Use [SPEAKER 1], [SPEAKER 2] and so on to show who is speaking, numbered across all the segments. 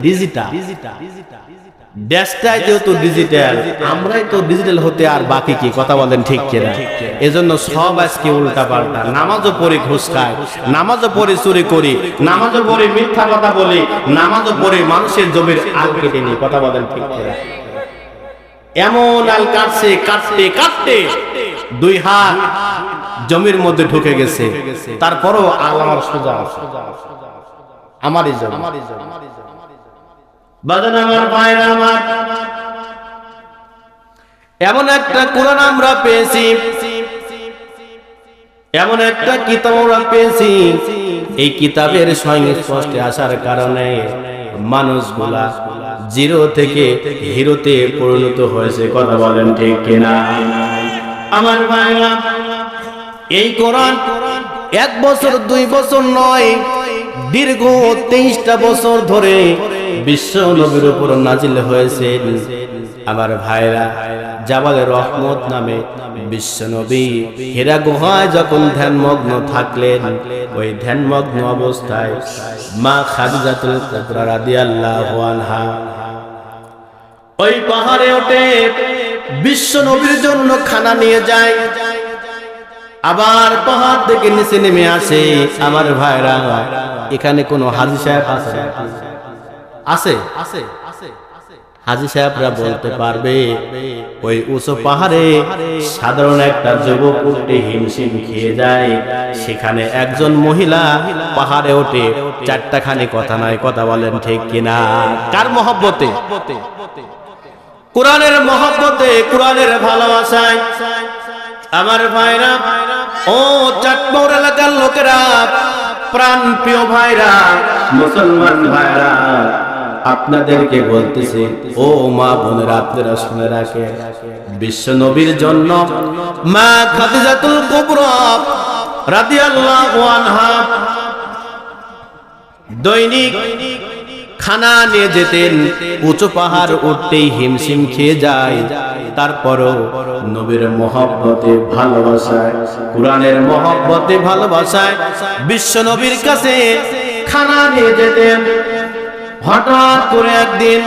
[SPEAKER 1] Digital দেশটাই যেহেতু digital, আমরাই তো ডিজিটাল হতে আর বাকি কি, কথা বলেন ঠিক কিনা? এজন্য সব আজকে উল্টা পাল্টা। নামাজও পড়ি ঘুষ খাই, নামাজও পড়ি চুরি করি, নামাজও পড়ি মিথ্যা কথা বলি, নামাজও পড়ি মানুষের জমির আল কেটে নি, কথা বলেন ঠিক কিনা? এমন আল কাটছে, কাটতে কাটতে দুই হাত জমির মধ্যে ঢুকে গেছে, তারপরও আল আমার সোজা আমারই জমি। বাজান আমার ভাইরা আমার, এমন একটা কোরআন আমরা পেয়েছি, এমন একটা কিতাব আমরা পেয়েছি, এই কিতাবের সংস্পর্শে আসার কারণে মানুষগুলা জিরো থেকে হিরোতে পরিণত হয়েছে, কথা বলেন ঠিক কিনা? আমার ভাইরা, এই কোরআন 1 বছর 2 বছর নয়, দীর্ঘ 23টা বছর ধরে বিশ্ব নবীর উপর নাজিল হয়েছে। আমার ভাইরা, জাবালে রহমত নামে বিশ্ব নবী হীরা গুহায় যখন ধ্যানমগ্ন থাকলেন, ওই ধ্যানমগ্ন অবস্থায় মা খাদিজাতুল কুবরা রাদিয়াল্লাহু আনহা ওই পাহাড়ে ওঠে বিশ্ব নবীর জন্য খানা নিয়ে যায়, আবার পাহাড় থেকে নিচে নেমে আসে। আমার ভাইরা, এখানে কোন হাজী সাহেব আছে? হাজী সাহেবরা বলতে পারবে ওই উঁচু পাহাড়ে সাধারণ একটা যুবক উঠে হিমশিম খেয়ে যায়, সেখানে একজন মহিলা পাহাড়ে ওঠে 4টা খানি কথা নয়, কথা বলেন ঠিক কিনা? কার মহব্বতে? কোরআনের মহব্বতে, কোরআনের ভালোবাসায়। আমার ভাইরা, ও চাটমোহর এলাকার লোকেরা, প্রাণ প্রিয় ভাইরা, মুসলমান ভাইরা, আপনাদেরকে বলতেছি, ও মা বোনেরা, আপনারা শুনে রাখেন, বিশ্ব নবীর জন্য মা খাদিজাতুল কুবরা রাদিয়াল্লাহু আনহা দৈনিক খানা নিয়ে যেতেন, উঁচু পাহাড় উঠতেই হিমশিম খেয়ে যায়, তারপরও নবীর মহব্বতে ভালোবাসায়, কোরআনের মহব্বতে ভালোবাসায় বিশ্ব নবীর কাছে খানা নিয়ে যেতেন। হঠাৎ করে একদিন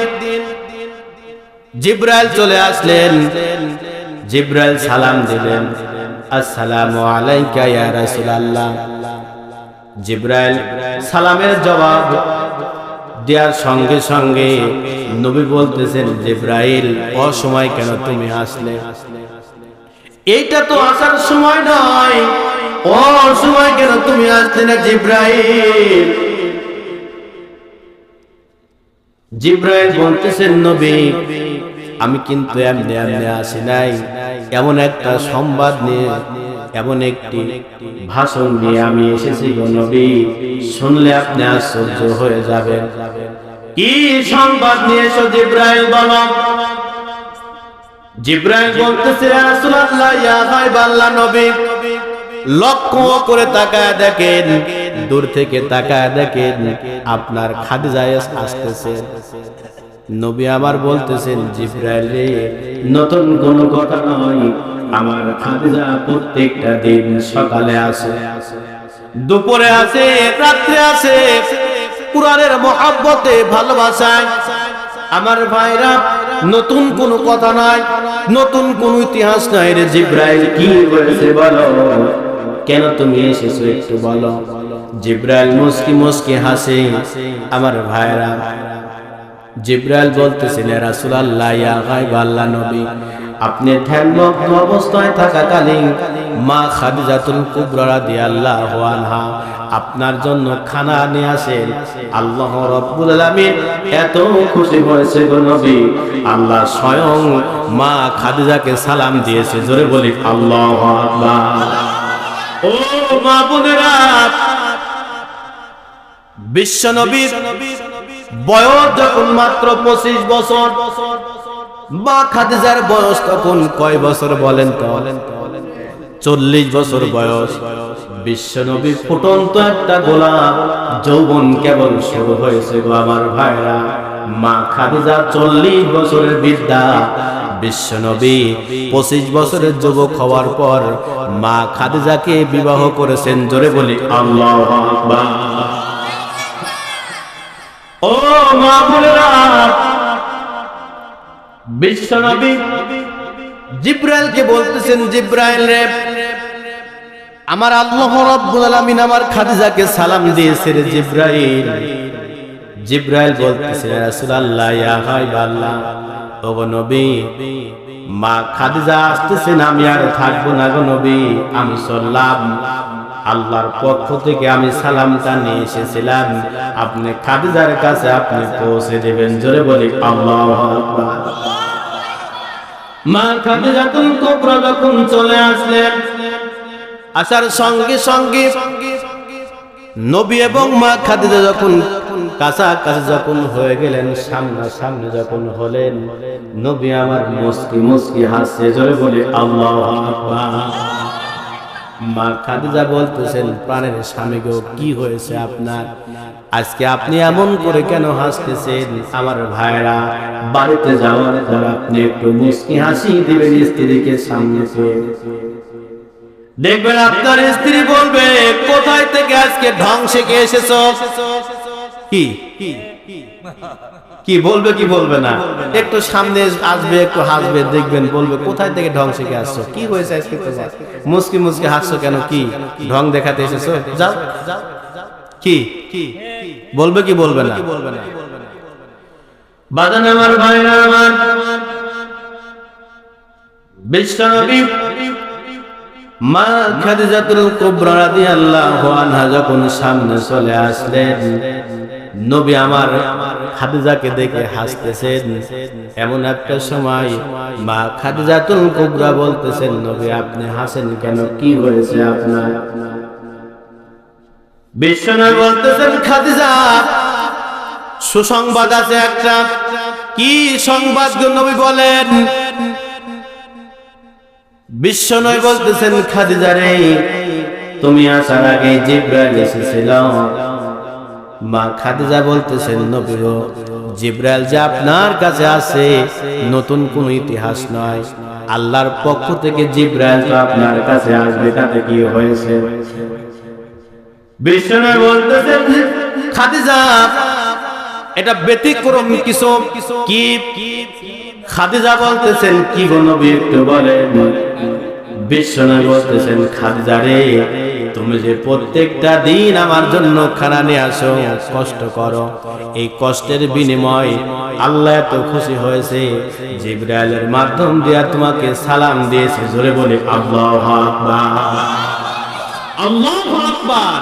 [SPEAKER 1] জিবরাইল চলে আসলেন, জিবরাইল সালাম দিলেন, আসসালামু আলাইকা ইয়া রাসূলুল্লাহ। জিবরাইল সালামের জবাব দেওয়ার সঙ্গে সঙ্গে নবী বলতেছেন, জিবরাইল, অসময় কেন তুমি আসলে? এইটা তো আসার সময় নয়, অসময় কেন তুমি আসলে না জিবরাইল? জিবরাইল বলতেছেন, নবী, আমি কিন্তু এমনি এমনি আসি নাই, এমন একটা সংবাদ নিয়ে, এমন একটি ভাষণ নিয়ে আমি এসেছি গো নবী, শুনলে আপনি আশ্চর্য হয়ে যাবেন। কি সংবাদ নিয়ে এসো জিবরাইল, বলো। জিবরাইল বলতেছে, ইয়া রাসূলুল্লাহ, ইয়া হাবিবাল্লাহ নবী, লক্ষ্য করে তাকায় দেখেন, দূর থেকে তাকায় দেখেন, আপনার খাদিজা আসতেছে। নবী আমার বলতেছেন, জিবরাইল রে, নতুন কোন কথা নয়, আমার খাদিজা প্রত্যেকটা দিন সকালে আসে, দুপুরে আসে, রাত্রে আসে, কোরআনের মহব্বতে ভালোবাসায়। আমার ভাইরা, নতুন কোন কথা নাই, নতুন কোন ইতিহাস নাই রে জিবরাইল, কি হয়েছে বলো, কেন তুমি এসেছো একটু বলো। জিবরাইল মুস্কি মুস্কি হাসে। আমার ভাইরা, জিবরাইল বলতেছেন, ইয়া রাসূলুল্লাহ, ইয়া গায়বাল্লাহ নবী, আপনি ধ্যানমগ্ন অবস্থায় থাকাকালীন মা খাদিজাতুল কুবরা রাদিয়াল্লাহু আনহা আপনার জন্য খানা নিয়ে আসেন। আল্লাহ রাব্বুল আলামিন এত খুশি হয়েছে গো নবী, আল্লাহ স্বয়ং মা খাদিজাকে সালাম দিয়েছে। জোরে বলি আল্লাহু আকবার। ও মা বোনেরা, বিশ্ব নবীর বয়স যখন মাত্র 25 বছর, মা খাদিজার বয়স তখন কয় বছর বলেন তো? 40 বছর বয়স। বিশ্ব নবীর ফুটন্ত একটা গোলাপ যৌবন কেবল শুরু হয়েছে গো আমার ভাইরা। মা খাদিজা 40 বছরের বৃদ্ধা, বিশ্ব নবী 25 বছরের যুবক হওয়ার পর মা খাদিজাকে বিবাহ করেছেন। জোরে বলি আল্লাহু আকবার। ও ও মা বোনেরা, বিশ্বনবী জিব্রাইলকে বলতেছেন, জিব্রাইল রে, আমার আল্লাহ রাব্বুল আলামিন আমার খাদিজাকে সালাম দিয়েছে রে জিব্রাইল। জিব্রাইল বলতেছে, ইয়া রাসূলুল্লাহ, ইয়া হাবিবাল্লাহ, ওগো নবী, মা খাদিজা আসতেছেন, আমি আর থাকবো না গো নবী, আমি চললাম। আল্লাহর পক্ষ থেকে আমি সালামটা নিয়ে এসেছিলাম, আপনি খাদিজার কাছে আপনি পৌঁছে দেবেন। জোরে বলি আল্লাহু আকবার। মা খাদিজাতুল কুবরা যখন চলে আসলেন, আসার সঙ্গে সঙ্গে নবী এবং মা খাদিজা যখন কাছাকাছি যখন হয়ে গেলেন, সামনাসামনি যখন হলেন, নবী আমার মুস্কি মুস্কি হাসছে। জোরে বলি আল্লাহু আকবার। মা খাদিজা বলতেছেন, প্রাণের স্বামী গো, কি হয়েছে আপনার? আজকে আপনি এমন করে কেন হাসতেছেন? আমার ভাইরা, বাড়িতে যাওয়ার পর আপনি একটু মুস্কি হাসি দিবেন স্ত্রীকে সামনে পেয়ে। দেখবেন আপনার স্ত্রী বলবে, কোথায় থেকে আজকে ঢং শিখে এসেছো? কি কি বলবে কি বলবে না? একটু সামনে আসবে, একটু হাসবে, দেখবেন বলবে, কোথায় থেকে ঢং শিখে আসছো? কি হয়েছে আজকে তোমার? মুস্কি মুস্কি হাসছো কেন? কি ঢং দেখাতে এসেছো? যাও। কি বলবে কি বলবে না? বাজান আমার ভাইরা আমার, বিশ্বনবী মা খাদিজাতুল কুবরা রাদিয়াল্লাহু আনহা যখন সামনে চলে আসলেন, নবী আমার খাদিজাকে দেখে হাসতেছেন। এমন একটা সময় মা খাদিজাতুল কুবরা বলতেছেন, নবী আপনি হাসেন কেন? কি হয়েছে আপনার? বিশ্বনবী বলতেছেন, খাদিজা, সুসংবাদ আছে একটা। কি সংবাদ গো নবী বলেন? বিশ্বনবী বলতেছেন, খাদিজা রে, তুমি আসার আগে জিব্রাইল এসেছিল। মা খাদিজা বলতেছেন, নবী গো, জিব্রাইল যে আপনার কাছে আছে নতুন কোন ইতিহাস নয়, আল্লাহর পক্ষ থেকে জিব্রাইল তো আপনার কাছে আসবে, তাতে কি হয়েছে? বিশ্বনবী বলতেছেন, খাদিজা, এটা ব্যতিক্রম কিছু। কি? খাদিজা বলতেছেন, কি গো নবী একটু বলেন। বিশ্বনবী বলতেছেন, খাদিজা রে, তুমি যে প্রত্যেকটা দিন আমার জন্য খানা নিয়ে আসো, কষ্ট করো, এই কষ্টের বিনিময় আল্লাহ এত খুশি হয়েছে, জিবরাইলের মাধ্যম দিয়ে তোমাকে সালাম দিয়েছে। জোরে বলে আল্লাহু আকবার, আল্লাহু আকবার।